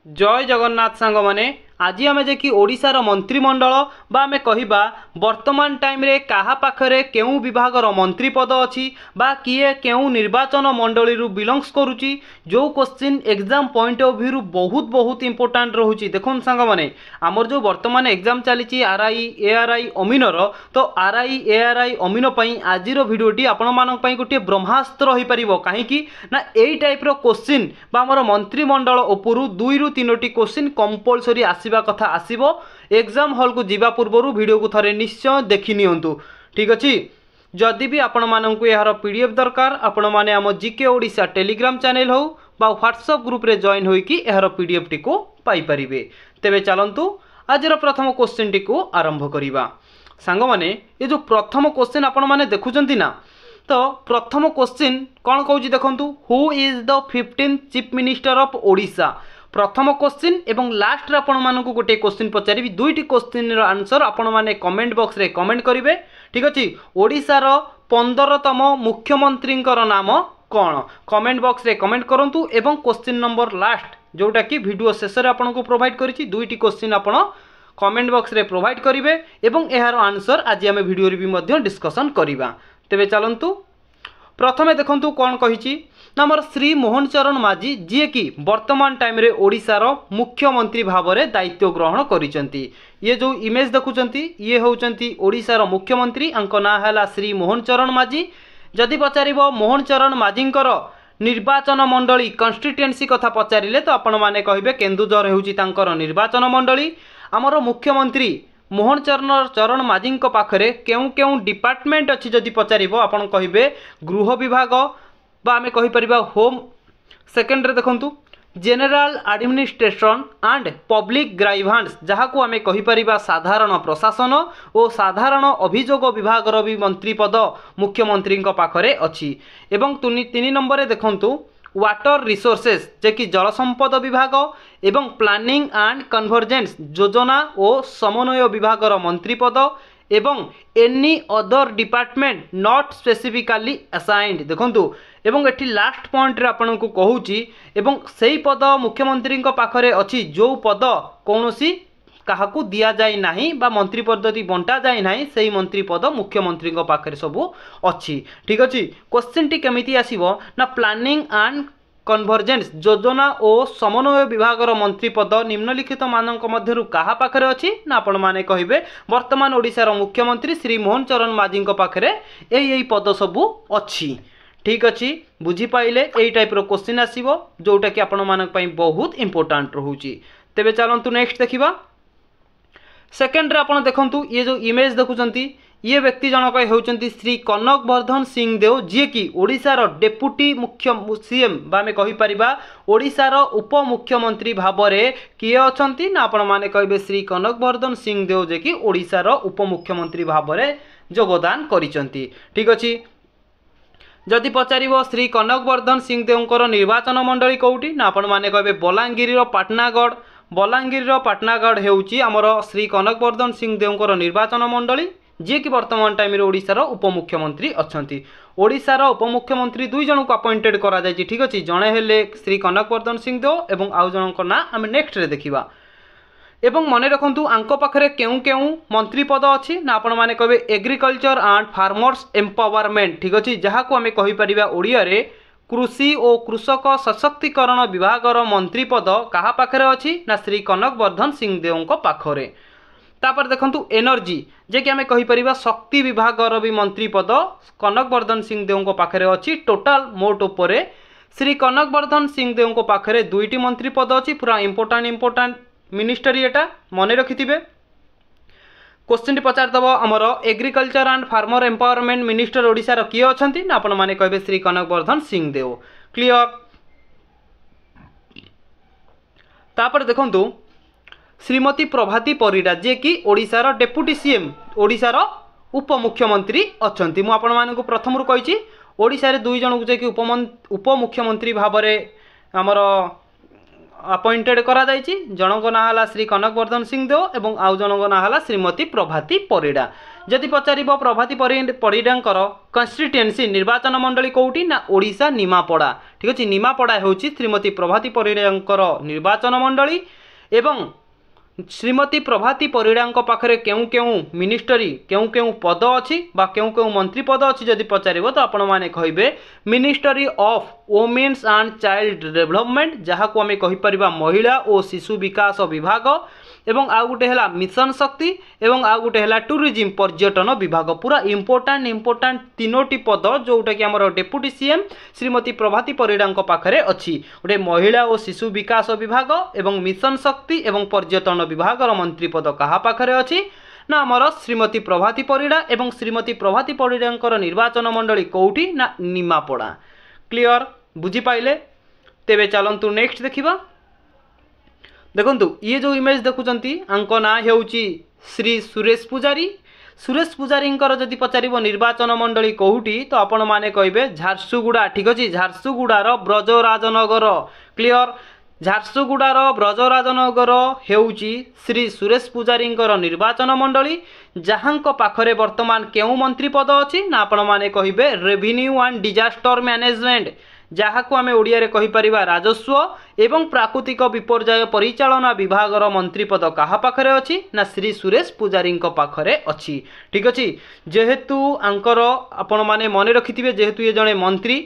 जय जगन्नाथ सांग माने आज आम जे ओडिशार मंत्रिमंडल बा आमे कहिबा वर्तमान टाइम रे काहा पाखरे केउ विभागर मंत्री पद अछि बा किए केउ निर्वाचन मंडली रु बिलोंग्स करूची जो question exam point of view रु बहुत इंपोर्टेंट रहूची। देखुन सांग माने आमर जो वर्तमान एग्जाम चलीची आरआई एआरआई अमीनर तो आरआई एआरआई अमीन पई आजिरो वीडियोटी आपण मानक पई गोटे ब्रह्मास्त्र होई परिबो काहेकि ना एई टाइप रो क्वेश्चन बा हमर मंत्रिमंडल उपरु 2 रु 3टी क्वेश्चन कंपलसरी आसीबा कथा आसीबो। एग्जाम हॉल को जीवा पूर्वरु वीडियो को थरे निश्चय देखि नियंतु। ठीक अछि जदि भी आपण माननकु यार पीडीएफ दरकार आपण माने हम जीके ओडिसा टेलीग्राम चैनल हो बा व्हाट्सएप ग्रुप रे जॉइन होई कि यार पीडीएफ टी को पाई परिबे। तेबे चलंतु आजर प्रथम क्वेश्चन टी को आरंभ करिबा। सांग माने ये जो प्रथम क्वेश्चन आपण माने देखुचंती ना तो प्रथम क्वेश्चन कौन कहूँ देखंतु who is the 15th chief minister of Odisha. प्रथम क्वेश्चन एवं लास्ट रे आपण मानकु गोटे क्वेश्चन पचारिबी दुईटी क्वेश्चन रो आंसर आपण माने कमेंट बॉक्स रे कमेंट करिवे। ठीक अछि ओडिसा रो 15तम मुख्यमंत्री नाम कौन कमेंट बॉक्स रे कमेंट करंतु एवं क्वेश्चन नंबर लास्ट जोटा कि वीडियो शेष रे आपण को प्रोवाइड करिछि दुईटी क्वेश्चन आपण कमेंट बॉक्स रे प्रोवाइड करिवे एवं एहार आंसर आज आमे वीडियो रे भी मध्य डिस्कशन करिबा। तेबे चलंतु प्रथमे देखंतु कौन कहिछि नंबर श्री मोहन चरण माझी जी कि वर्तमान टाइम रे ओडिसा रो मुख्यमंत्री भावरे दायित्व ग्रहण करिसंती। ये जो इमेज देखुचंती ये होचंती ओडिसा रो मुख्यमंत्री अंको ना हला श्री मोहन चरण माझी। जदि पचारिबो मोहन चरण माझींकर निर्वाचन मंडली कन्स्टिट्युएंसी कथा पचारिले तो आपण माने कहिबे केन्दुझर हेउची तांकर निर्वाचन मंडली। आमर मुख्यमंत्री मोहन चरण माझी पाखरे केउ केउ डिपार्टमेंट अच्छी जदि पचारिबो आपण कहिबे गृह विभाग बा आमे कहि परिबा होम सेकेंड रे देखंतु जनरल एडमिनिस्ट्रेशन एंड पब्लिक ग्राइवांस जहाँ को आमे कहि परिबा साधारण प्रशासन और साधारण अभियोग विभाग रो भी मंत्री पद मुख्यमंत्री पाखरे अछि। एवं 3 नंबर रे देखंतु वाटर रिसोर्सेस जे कि जल संपद विभाग एवं प्लानिंग एंड कन्वर्जेंस योजना और समन्वय विभाग मंत्री पद एवं any other department not specifically assigned देखंतु एवं एठी लास्ट पॉइंट रे आपन को कहूची एवं सेही पद मुख्यमंत्री पाखरे अछि जो पद कौनसी काहाकू दिया जाय नाही बा मंत्री पद्धति बंटा जाय नाही सेही मंत्री पद मुख्यमंत्री पाखरे सबू अछि। ठीक अछि क्वेश्चन टी केमिति आसीबो ना प्लानिंग एंड कन्वर्जेंस योजना और समन्वय विभाग मंत्री पद निम्नलिखित मानक मध्यरु काहा पाखरे अछि ना आपण माने कहिबे वर्तमान ओडिसा मुख्यमंत्री श्री मोहन चरण माझी पाखरे एई पद सबू अछि। ठीक अछि बुझी पाइले एई टाइप रो क्वेश्चन आसीबो जोटा कि आपण मानक पई बहुत इंपोर्टेंट रहूची। तेबे चलंतु नेक्स्ट देखिबा। सेकेंड रे आपण देखंतु ये जो इमेज देखुचंती ये व्यक्ति जनक होउचंती श्री कनक वर्धन सिंह देव जी कि ओडिसा रो डेप्यूटी मुख्य सीएम बा में कहि परिबा ओडिसा रो उप मुख्यमंत्री भाबरे किए अछंती ना आपण माने कहिबे श्री कनक वर्धन सिंह देव जे कि ओडिसा रो उप मुख्यमंत्री भाबरे योगदान करिसंती। ठीक अछि जदि पचारिबो श्री कनक वर्धन सिंह देवकर निर्वाचन मंडली कोउटी ना आपण माने कहिबे बलांगीर रो पाटनागढ़ बलांगीर पाटनागढ़ हेउची आमर श्री कनक वर्धन सिंह देवकर निर्वाचन मंडली जी कि वर्तमान टाइम रे ओडिसा उपमुख्यमंत्री अछंती। ओडिसा उपमुख्यमंत्री 2 जन को अपॉइंटेड करा जायछि। ठीक अछि जणे हेले श्री कनक वर्धन सिंह देव एवं आउ जनक ना आम नेक्स्ट रे देखिबा। एवं मने रखंतु आंको पाखरे केउ केउ मंत्री पद अछि ना आपण माने कहबे एग्रीकल्चर एंड फार्मर्स एम्पावरमेंट। ठीक अछि जहा को हमें कहि परिबा ओडिया रे कृषि और कृषक सशक्तिकरण विभाग मंत्री पद कहा पाखरे अछि ना श्री कनक वर्धन सिंह देव को पाखरे। तापर देखंतु एनर्जी जे कि हमें कहि परिबा शक्ति विभाग भी मंत्री पद कनक वर्धन सिंह देव को पाखरे अछि। टोटल मोट उपरे श्री कनक वर्धन सिंह देव को पाखरे 2टी मंत्री पद अछि पूरा इंपोर्टेंट मिनिस्ट्री एटा मने रखिथिबे। क्वेश्चन टी पचार दबो हमर agriculture and farmer empowerment minister Odisha रो किए अछंती ना आपण माने कहबे श्री कनक वर्धन सिंह देव। क्लियर। तापर देखंतु श्रीमती प्रभाती परिडा जे कि ओडिसा रो डेप्यूटी सीएम ओडिसा रो उप मुख्यमंत्री अछंती। मु आपण मानकु प्रथम रु कहिछि ओडिसा रे 2 जन जे कि उप मुख्यमंत्री भाबरे हमर अपॉइंटेड करा जायछि जनक ना हला श्री कनकवर्धन सिंह देव एवं आउ जनक ना हला श्रीमती प्रभाती परिड़ा। जदि पचारिबो प्रभाती परिड़ांकर कन्स्टिट्युएंसी निर्वाचन मंडली कोउटी ना ओडिशा निमापड़ा। ठीक अछि निमापड़ा हेउछि श्रीमती प्रभाती परिड़ांकर निर्वाचन मंडली एवं श्रीमती प्रभाती परिड़ांक पाखरे केउ केउ मिनिस्ट्री केउ केउ पद अछि बा केउ केउ मंत्री पद अछि जदि पचारिबो तो आपण माने कहिबे ministry of women's and child development जहाँ को आम कहि परिबा महिला और शिशु विकास विभाग एवं आउ गुटे हला मिशन शक्ति एवं आउ गुटे हला टूरिज्म पर्यटन विभाग। पूरा इंपोर्टाट तीनोटी पद जोटा कि आमर डेप्यूटी सीएम श्रीमती प्रभाती परिड़ांक पाखरे अछि। गोटे महिला और शिशु विकास विभाग एवं मिशन शक्ति एवं पर्यटन विभाग मंत्री पद कहा पाखरे अछि ना आमर श्रीमती प्रभाती परिड़ा एवं श्रीमती प्रभाती परिड़ांकर निर्वाचन मंडली कोउठी ना निमापड़ा। क्लियर बुझी पाइले? तेबे चलंतु नेक्स्ट देखिबा। देखंतु ये जो इमेज देखुचंती आंक ना हेउची श्री सुरेश पुजारी। सुरेश पुजारींकर जदि पचारिबो निर्वाचन मंडली कोउठी तो आपण माने कहिबे झारसुगुड़ा। ठीक अछि झारसुगुड़ार ब्रजराजनगर। क्लियर झारसुगुड़ार ब्रजराजनगर हेउची श्री सुरेश पुजारींकर निर्वाचन मंडली जहाँक पाखरे वर्तमान केउ मंत्री पद अछि ना आपण माने कहिबे रेवेन्यू एंड डिजास्टर मैनेजमेंट जहाँ को आम ओडिया रे कहि परिबा राजस्व एवं प्राकृतिक विपर्यय परिचालना विभागर मंत्री पद कहा पाखरे अछि ना श्री सुरेश पुजारी पाखरे अछि। ठीक अछि जेहेतु आंकर आपण माने मने रखिथिबे जेहेतु ये जणे मंत्री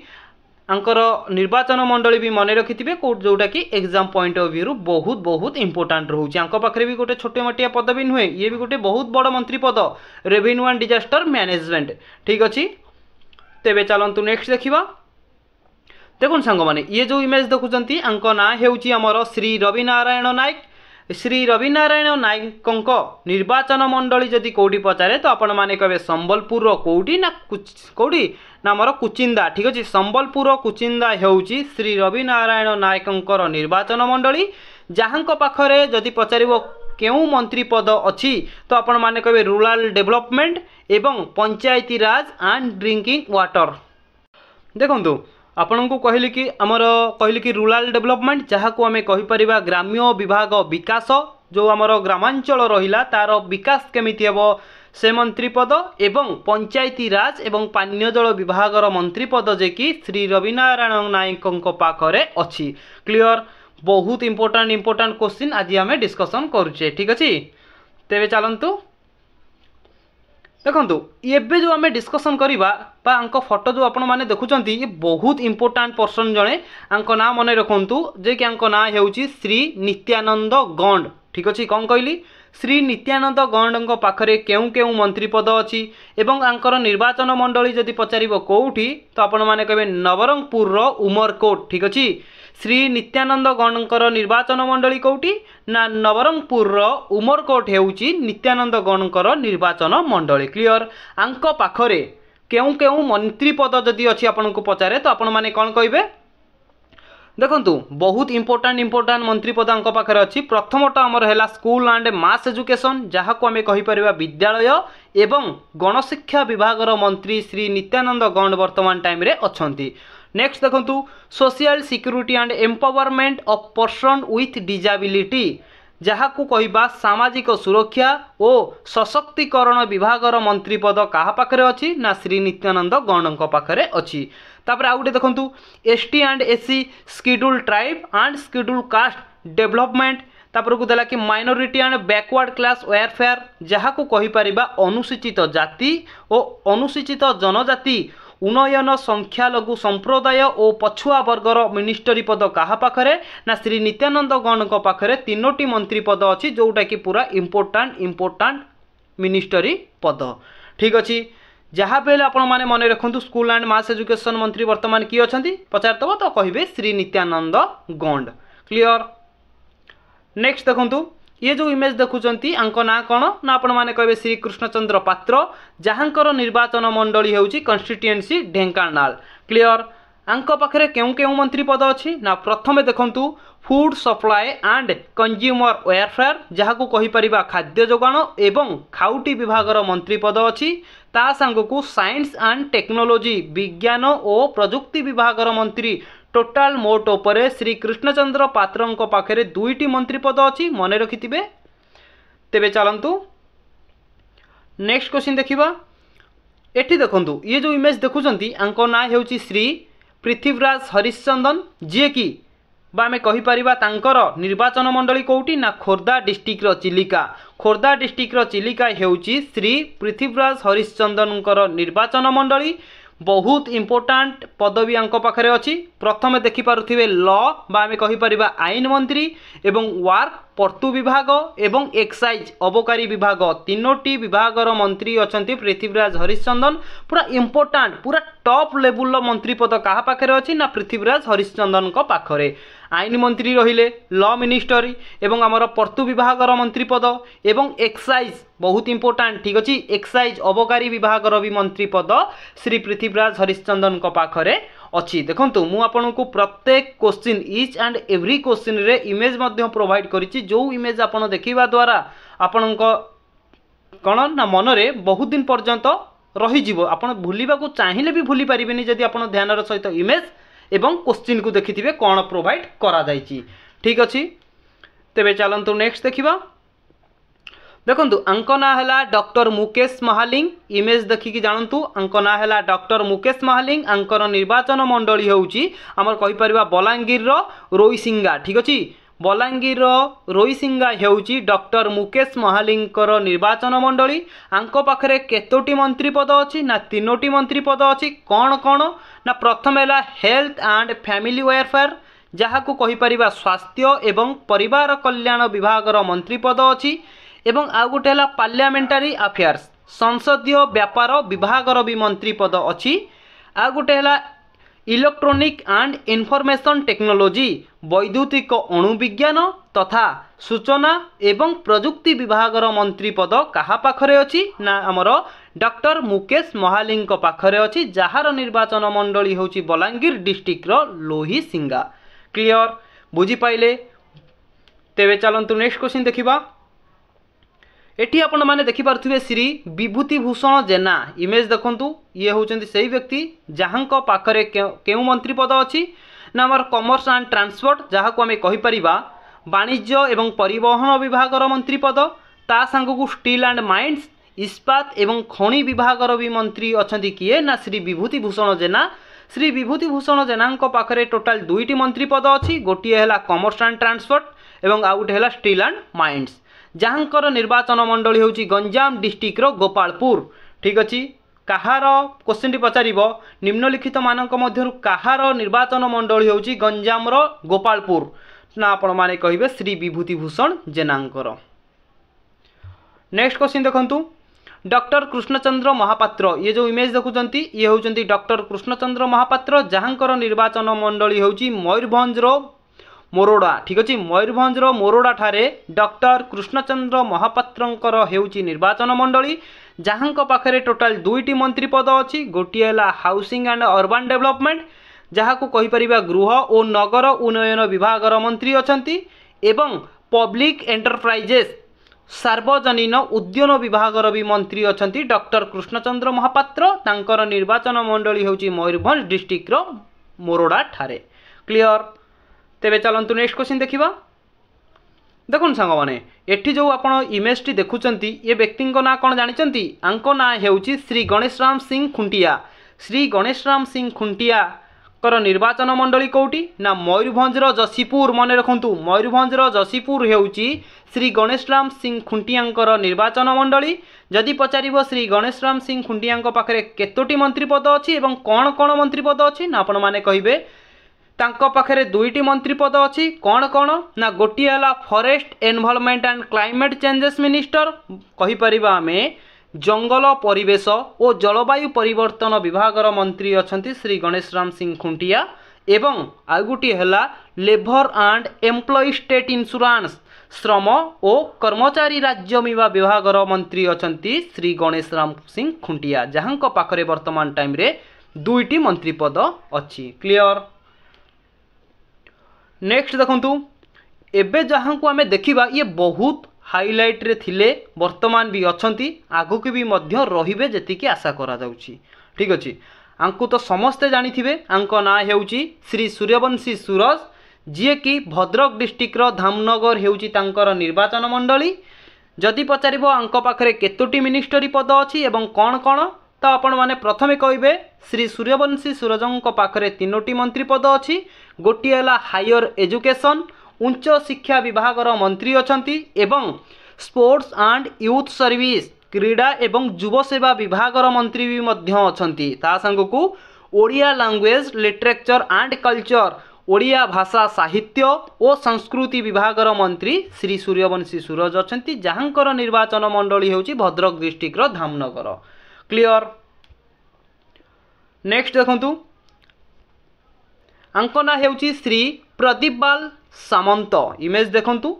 आंकर निर्वाचन मंडली भी मने रखिथिबे जोटा कि एग्जाम पॉइंट ऑफ व्यू बहुत बहुत इंपोर्टेंट रहउछि। आंक पाखरे भी गोटे छोटे मोटिया पद भी नुहे ये भी गोटे बहुत बड़ मंत्री पद रेवेन्यू एंड डिजास्टर मैनेजमेंट। ठीक अछि तेबे चलंतु नेक्स्ट देखिबा। देखुन सांग माने ये जो इमेज देखुचंती आंक ना हेउची हमर श्री रविनारायण नायक। श्री रविनारायण नायक निर्वाचन मंडली जदि कोडी पचारे तो आपण माने कहबे संबलपुर कोडी ना कोडी ना हमर कुचिंदा। ठीक अछि संबलपुर कुचिंदा हेउची श्री रविनारायण नायकंकर निर्वाचन मंडली जहाँक पाखरे जदि पचारिबो केउ मंत्री पद अछि तो आपण माने कहबे रूरल डेवलपमेंट एवं पंचायती राज एंड ड्रिंकिंग वाटर। देखंतु आपन को कहली कि आमर कहली कि रूरल डेवलपमेंट जहाँ को आम कहीपर ग्राम्य विभाग विकास जो आमर ग्रामांचल रहिला तार विकास केमिति हेबो से मंत्री पद एवं पंचायती राज एवं पानीय जल विभागर मंत्री पद जे कि श्री रविनारायण नायक पाखरे अछि। क्लियर बहुत इंपोर्टेंट क्वेश्चन आज आम डिस्कसन करुचे। ठीक अच्छे तेरे चलतु देखो एबे जो आम डिस्कसन करवा फोटो जो आपण मैंने देखुं ये बहुत इंपोर्टाट पर्सन जड़े ना मन रखु जे कि ना हेउची श्री नित्यानंद गंड। ठीक अच्छे कौन कहली श्री नित्यानंद गंड पाखरे केउ केउ मंत्री पद अच्छी एवं आंकर निर्वाचन मंडली जदि पचारिबो कोउठी तो आपण माने कहबे नवरंगपुर उमरकोट। ठीक अच्छे श्री नित्यानंद गणकर निर्वाचन मंडली कोउठी ना नवरंगपुर उमरकोट हेउची नित्यानंद गणकर निर्वाचन मंडली। क्लियर आंक पाखरे केउ केउ मंत्री पद जदि अच्छी आपन को पचारे तो आपण माने कौन कहबे देखंतु बहुत इंपोर्टाट मंत्री पद आंक पाखरे अच्छी। प्रथमटा आमर है स्कूल एंड मास एजुकेशन जहाँ को आम कहीपर विद्यालय एवं गणशिक्षा विभागर मंत्री श्री नित्यानंद गंड वर्तमान टाइम रे अछंती। नेक्स्ट देखंतु social security and empowerment of person with disability जहाँ को कहबा सामाजिक सुरक्षा और सशक्तिकरण विभागर मंत्री पद कहा पाखरे अच्छी ना श्री नित्यानंद गणक पाखरे अच्छी। तापर आउ गोटे देखंतु ST and SC schedule tribe and schedule caste development तापर को देला कि minority and backward class welfare जहाँ को कहीपर अनुसूचित जाति और अनुसूचित जनजाति उन्नयन संख्यालघु संप्रदाय और पछुआ वर्गर मिनिस्ट्री पद कहा पाखरे ना श्री नित्यानंद गणक पाखरे तीनोटी मंत्री पद अच्छी जोटा कि पूरा इंपोर्टाट मिनिस्ट्री पद। ठीक अच्छे जहाँ बेले आपण माने मन रखु स्कूल एंड मास एजुकेशन मंत्री वर्तमान किए अच्छा पचारदब तो कहे श्री नित्यानंद गंड। क्लियर नेक्स्ट देखंतु ये जो इमेज देखुचंती आंक ना कौन ना आपण माने कहबे श्री कृष्णचंद्र पात्र जहाँकर निर्वाचन मंडली हेउची कन्स्टिट्युएंसी ढेंकानाल। क्लियर आंक पाखरे केउ केउ मंत्री पद अच्छी ना प्रथमे देखंतु food supply and consumer welfare जहाँ को कहीपर खाद्य जोगाण एवं खाउटी विभागर मंत्री पद अच्छी ता सांग को साइंस एंड टेक्नोलोजी विज्ञान और प्रजुक्ति विभागर मंत्री टोटाल मोट उपरे श्री कृष्णचंद्र पात्रंक पाखरे 2टी मंत्री पद अच्छी मन रखिथिबे। तेबे चलंतु नेक्स्ट क्वेश्चन देखिबा। एठी देखंतु ये जो इमेज देखुचंती आंको ना हेउची श्री पृथ्वीराज हरिश्चंदन जी कि बा आमे कहि परिबा तांकर निर्वाचन मंडली कोउटी ना खोर्धा डिस्ट्रिक्ट रो चिलिका। खोर्धा डिस्ट्रिक्ट रो चिलिका हेउची श्री पृथ्वीराज हरिश्चंदनकर निर्वाचन मंडली। बहुत इंपोर्टाट पदवी आंक पाखरे अच्छी। प्रथमे देखि पारुथिबे लॉ बा आमे कहि परिबा आईन मंत्री एवं वर्क पर्तु विभाग एवं एक्साइज अबकारी विभाग तीनोटी विभागर मंत्री अछंती पृथ्वीराज हरिश्चंदन। पूरा इंपोर्टाट पूरा टॉप लेवल मंत्री पद कहा पाखरे अच्छी ना पृथ्वीराज हरिश्चंदन को पाखरे। आईन मंत्री रहिले लॉ मिनिस्टरी एवं आमर पर्तु विभागर मंत्री पद एवं एक्साइज बहुत इंपोर्टाट ठीक अच्छी एक्साइज अबकारी विभागर भी मंत्री पद श्री पृथ्वीराज हरिश्चंदन को पाखरे अच्छी। देखंतु मु आपनको प्रत्येक question each and every question रे इमेज मध्य प्रोवाइड करिछि। जो इमेज आपण देखिबा द्वारा आपणको कौन ना मनरे बहुत दिन पर्यंत रही जीवो। आपण भूलिबा को चाहिले भी भूली परिबेनी जदि आपण ध्यानर सहित इमेज एवं क्वेश्चन को देखिथिबे कौन प्रोवाइड करा जाइछि। ठीक अछि तेबे चलंतु नेक्स्ट देखिबा। देखंतु आंक ना हैला डॉक्टर मुकेश महालिंग। इमेज देखिकी जानतु आंक ना हैला डॉक्टर मुकेश महालिंग। आंकर निर्वाचन मंडली होउची हमर कहि परिबा बलांगीर रो रोईसिंगा। ठीक अछि बलांगीर रो रोईसिंगा हेउची डॉक्टर मुकेश महालिंगर निर्वाचन मंडली। आंक पाखरे केतोटी मंत्री पद अछि ना 3टी मंत्री पद अछि। कौन कौन ना प्रथम हैला हेल्थ एंड फैमिली वेलफेयर जहाँ को कहि परिबा स्वास्थ्य एवं परिवार कल्याण विभागर मंत्री पद अछि। एवं आउ गोटे हैला पार्लियामेंटारी अफेयर्स संसदीय व्यापार विभागर भी मंत्री पद अछि। आउ गोटे हैला इलेक्ट्रॉनिक एंड इनफॉरमेशन टेक्नोलॉजी वैद्युतिक अणुविज्ञान तथा सूचना एवं प्रजुक्ति विभागर मंत्री पद कहा पाखरे अछि ना हमर डॉक्टर मुकेश महालिंग को पाखरे अछि जहार निर्वाचन मंडली होछि बलांगीर डिस्ट्रिक्ट रो लोहीसिंगा। क्लियर बुझी पाइले। तेबे चलंतु नेक्स्ट क्वेश्चन देखिबा। एटी आपण माने देखि पारथुबे श्री विभूति भूषण जेना। इमेज देखंतु ये होचंती सही व्यक्ति जहांको पाखरे केउ मंत्री पद अछि ना हमर कॉमर्स एंड ट्रांसपोर्ट जहाँ को आमे कहि परिबा वाणिज्य एवं परिवहन विभागर मंत्री पद। ता संग को स्टील एंड माइंस इस्पात एवं खनि विभागर भी मंत्री अछंती किए ना श्री विभूति भूषण जेना। श्री विभूति भूषण जेनांको पाखरे टोटाल 2टी मंत्री पद अछि। गोटिए हैला कॉमर्स एंड ट्रांसपोर्ट एवं आउ गोटे हैला स्टील एंड माइंस जहाँकर निर्वाचन मंडली होची गंजाम डिस्ट्रिक्ट रो गोपालपुर। ठीक अछि कहार क्वेश्चन टी पचारिबो निम्नलिखित मानक मध्यरु कहार निर्वाचन मंडली होची गंजाम रो गोपालपुर ना आपण माने कहिबे श्री विभूति भूषण जेनांकर। नेक्स्ट क्वेश्चन देखंतु डॉक्टर कृष्णचंद्र महापात्र। ये जो इमेज देखुचंती ये होचंती डॉक्टर कृष्णचंद्र महापात्र जहाँकर निर्वाचन मंडली होची मयूरभंज रो मोरोडा। ठीक अछि मयूरभंज रो मोरोडा ठारे डॉक्टर कृष्णचंद्र महापात्रंकर हेउची निर्वाचन मंडली जहाँक पाखरे टोटाल 2टी मंत्री पद अछि। गोटिए हैला हाउसिंग एंड अर्बन डेवलपमेंट जहाँ को कहि परिबा गृह और नगर उन्नयन विभागर मंत्री अछंती एवं पब्लिक एंटरप्राइजेस सार्वजनीन उद्यन विभागर भी मंत्री अछंती डॉक्टर कृष्णचंद्र महापात्र। तांकर निर्वाचन मंडली होची मयूरभंज डिस्ट्रिक्ट रो मोरोडा ठारे। क्लियर तेबे चलंतु नेक्स्ट क्वेश्चन देखिबा। देखुन सांग माने एठी जो आपण इमेज टी देखुचंती ये व्यक्ति ना कोन जानिचंती आंको ना हेउची श्री गणेशराम सिंह खुंटिया। श्री गणेशराम सिंह खुंटिया कर निर्वाचन मंडली कोउटी ना मयूरभंज रो जसीपुर। मन रखंतु मयूरभंज रो जसीपुर हेउची श्री गणेशराम सिंह खुंटियांकर निर्वाचन मंडली। जदि पचारिबो श्री गणेशराम सिंह खुंटियांको पाखरे केतोटी मंत्री पद अछि एवं कोन कोन मंत्री पद अछि ना आपण माने कहिबे तांको पाखरे 2टी मंत्री पद अछि। कोन कोन ना गोटिए हला forest environment and climate changes minister कहि परिबा आमे जंगल परिवेश और जलवायु परिवर्तन विभागर मंत्री अछंती श्री गणेशराम सिंह खुंटिया एवं आउ गोटिए हला labour and employ state insurance श्रम और कर्मचारी राज्य बीमा विभागर मंत्री अछंती श्री गणेशराम सिंह खुंटिया जहाँको पाखरे वर्तमान टाइम रे 2टी मंत्री पद अछि। क्लियर नेक्स्ट देखंतु एबे जहाँ को आमे देखिबा ये बहुत हाईलाइट रे थिले वर्तमान भी अछंती आगु के भी मध्य रहिबे जति कि आशा करा जाउची। ठीक अछि आंकु तो समस्ते जानिथिबे आंक ना हेउची श्री सूर्यवंशी सूरज जी कि भद्रक डिस्ट्रिक्टर धामनगर हेउची तांकर निर्वाचन मंडली। जदि पचारिबो आंक पाखरे केतोटी मिनिस्ट्री पद अछि एवं कौन कौन तो आपण माने प्रथमे कहिबे श्री सूर्यवंशी सूरजंक पाखरे 3टी मंत्री पद अछि। गोटिए हला हायर एजुकेशन उच्च शिक्षा विभागर मंत्री अछंती एवं स्पोर्ट्स एंड यूथ सर्विस क्रीड़ा एवं युव सेवा विभागर मंत्री भी मध्य अछंती। ता संगकु Odia language literature and culture Odia भाषा साहित्य और संस्कृति विभागर मंत्री श्री सूर्यवंशी सूरज अछंती जहांकर निर्वाचन मंडली हेउची भद्रक डिस्ट्रिक्टर धामनगर। क्लियर। नेक्स्ट देखंतु आंकना हेउची श्री प्रदीप बाल सामंत। इमेज देखंतु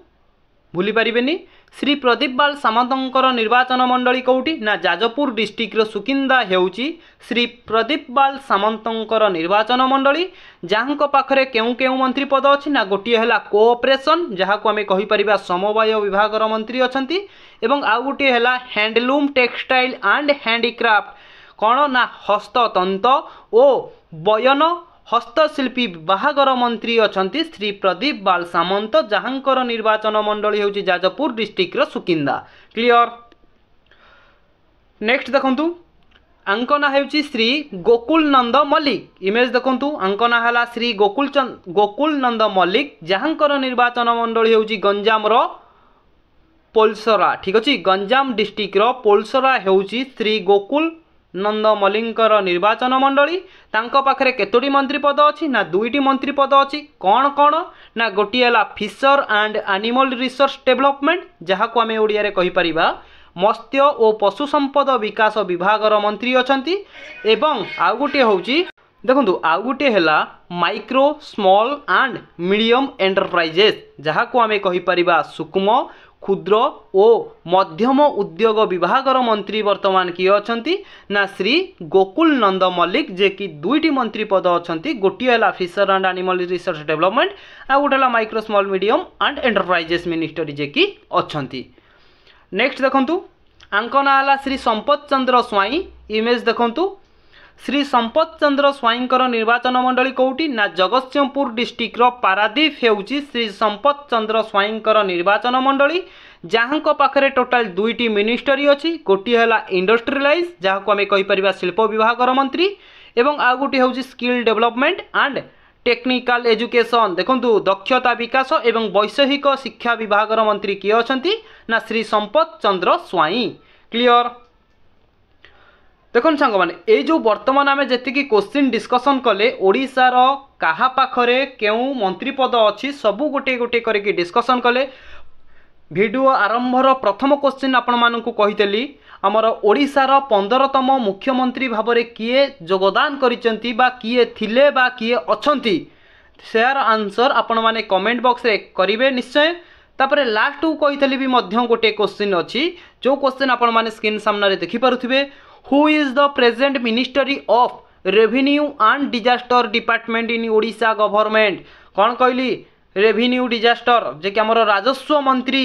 भूली पारिबेनी श्री प्रदीप बाल सामंतंकर निर्वाचन मंडली कौटी ना जाजपुर डिस्ट्रिक्टर सुकिंदा हेउची श्री प्रदीप बाल सामंतंकर निर्वाचन मंडली जहांको पाखरे केउ केउ मंत्री पद अछि ना गोटिए हला कोऑपरेशन जहा को हमें कहि परिबा समवाय विभागर मंत्री अछंती एवं आ गोटिए हला हैंडलूम टेक्सटाइल एंड हैंडीक्राफ्ट कौन ना हस्ततंत ओ बयन हस्तशिल्पी विभागर मंत्री अछंती श्री प्रदीप बाल सामंत जहांकर निर्वाचन मंडली हेउची जाजपुर डिस्ट्रिक्टर सुकिंदा। क्लियर। नेक्स्ट देखंतु आंकना हेउची श्री गोकुल नंद मल्लिक। इमेज देखंतु आंकना हला श्री गोकुल नंद मल्लिक जहांकर निर्वाचन मंडली हेउची गंजाम रो पोलसरा। ठीक अछि गंजाम डिस्ट्रिक्ट रो पोलसरा हेउची श्री गोकुल नंद मल्लिकर निर्वाचन मंडली तांको पाखरे केतोटी मंत्री पद अछि ना 2टी मंत्री पद अछि। कौन कौन ना गोटिए हला fisher and animal resource development जहा को आमे ओडिया रे कहि परिबा मत्स्य और पशु संपद विकास विभागर मंत्री अछंती एवं आ गोटे होउची देखंतु आ गोटे हला micro small and medium enterprises जहा को आमे कहि परिबा सूक्ष्म क्षुद्र और मध्यम उद्योग विभागर मंत्री वर्तमान किए अछंती ना श्री गोकुल नंद मल्लिक जे कि 2टी मंत्री पद अछंती। गोटिए हला fisher and animal resource development आ गोटे हला micro small medium and enterprises ministry जे कि अछंती। नेक्स्ट देखंतु आंकना हला श्री संपत चंद्र स्वाई। इमेज देखंतु श्री संपत चंद्र स्वाईंकर निर्वाचन मंडली कौटी ना जगतसिंहपुर डिस्ट्रिक्टर पारादीप हेउची श्री संपत चंद्र स्वाईंकर निर्वाचन मंडली जहांको पाखरे टोटाल 2टी मिनिस्ट्री अछि। गोटिए हला इंडस्ट्रियलाइज जहा को हमें कहि परिबा शिल्प विभागर मंत्री एवं आ गोटी हेउची skill development and technical education देखंतु दक्षता विकास एवं वैषयिक शिक्षा विभागर मंत्री किए अछंती ना श्री संपत चंद्र स्वाई। क्लियर। देखो सांग मैंने ये जो बर्तमान आम जी क्वेश्चन डिस्कसन कले ओडिशार काहा पाखरे केउ मंत्री पद अच्छी सबू गोटे गोटे करके डिस्कसन कले। वीडियो आरंभर प्रथम क्वेश्चन आपण मानकु कहितली आमर ओडिशार 15तम मुख्यमंत्री भाव में किए योगदान करिसेंती बा किए थिले बा किए अछंती शेयर आंसर आपण माने कमेंट बॉक्स रे करिवे निश्चय। तापरे लास्ट को कहितली भी मध्य गोटे क्वेश्चन अच्छी जो क्वेश्चन आपण माने स्क्रीन सामने देखि पारुथिबे Who is the present Ministry of Revenue and Disaster Department in Odisha Government? कौन कहली रेवेन्यू डिजास्टर जे कि हमर राजस्व मंत्री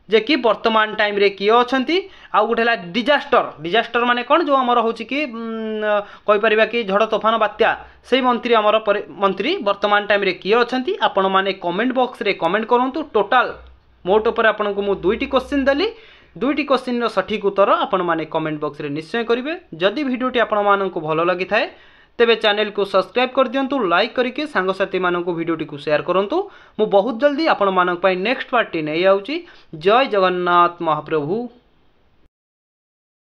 जे कि वर्तमान टाइम रे किए अछंती। आ गोटेला डिजास्टर माने कौन जो हमर होची कि कहि परिबा कि झड़ तूफान बात्या से मंत्री हमर मंत्री वर्तमान टाइम रे किए अछंती। आपण माने कमेंट बॉक्स रे कमेंट करंतु। टोटल मोट ऊपर आपन को मु 2टी क्वेश्चन देली 2टी क्वेश्चन सठिक उत्तर आपण माने कमेंट बॉक्स रे निश्चय करिवे। जदि वीडियोटी आपण माननकु भलो लागि थाए तेबे चैनल को सब्सक्राइब कर दियंतु लाइक करके सांग साथी माननकु वीडियोटी को शेयर करंतु। मु बहुत जल्दी आपण मानक पई नेक्स्ट पार्टी नै आउची। जय जगन्नाथ महाप्रभु।